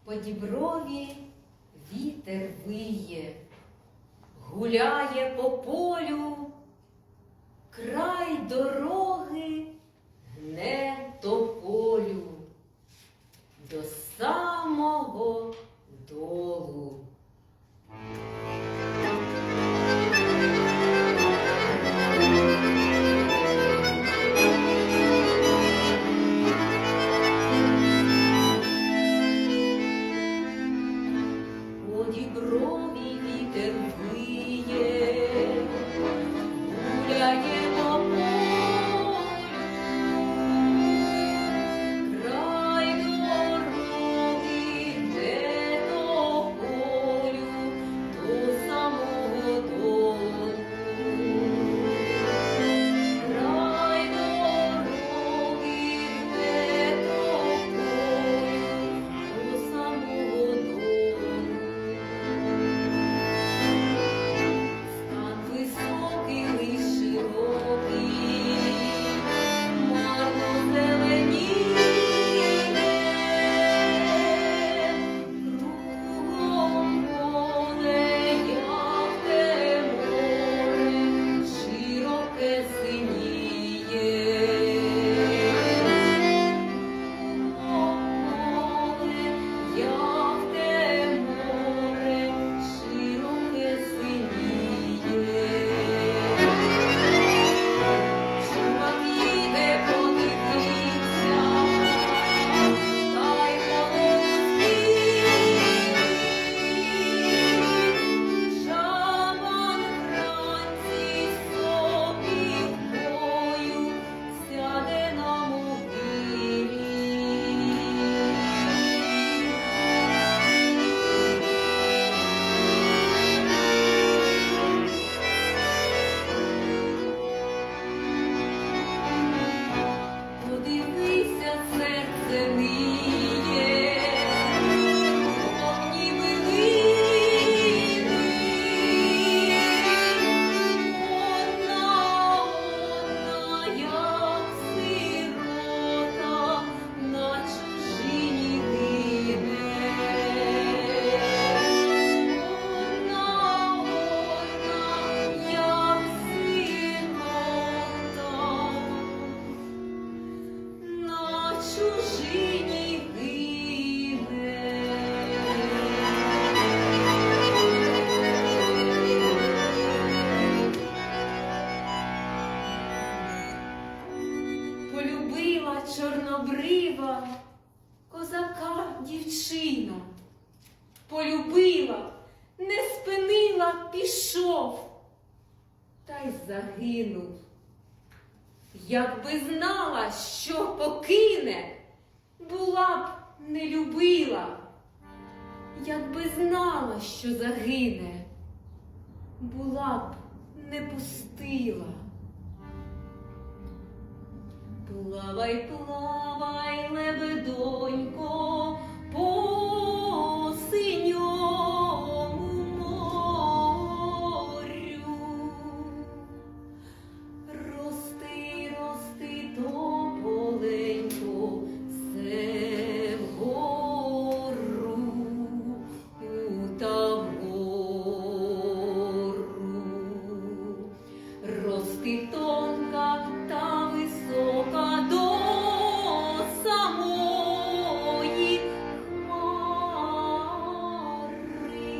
По діброві вітер виє, гуляє по полю, край дороги гне тополю до самого долу. По діброві вітер виє, гуляє по полю, край дороги гне тополю до самого долу. Край дороги гне тополю до самого долу. Стан високий, лиш широкий, марно зеленіє, кругом поле, як те море, широке синіє. Кругом поле, як те море, широке синіє. Чувак їде, подивіться, та й полетить. Шаман вранці сопілкою сяде на могилі. Подивися, серце миє, повні билини. Одна, як сирота, на чужині гине. Одна, як сирота, на чужині гине. Полюбила чорнобрива козака дівчина. Полюбила, не спинила, пішов, та й загинув. Якби знала, що покине, була б не любила. Якби знала, що загине, була б не пустила. Плавай, плавай, лебедонько, по синьому морю. Рости, рости, тополенько, все вгору, та вгору. Рости тонка та висока до самої хмари.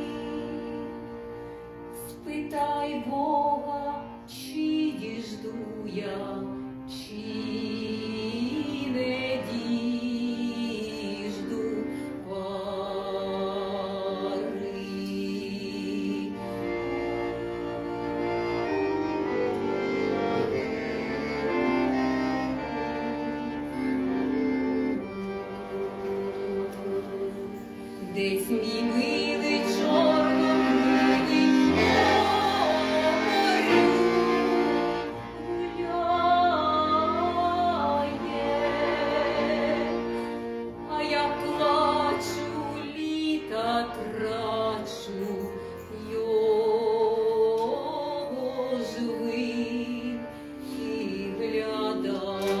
Спитай Бога, чи діжду я, чи не діжду пари. Десь мій милий чорнобривий морю гуляє, а я плачу, літа трачу, його живий і глядаю.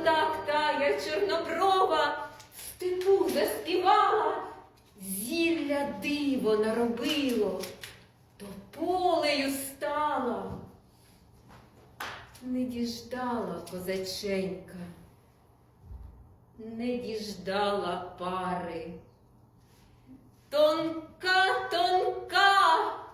так тая чорноброва в степу заспівала, зілля диво наробило, то полею стала. Не діждала козаченька, не діждала пари. Тонка, тонка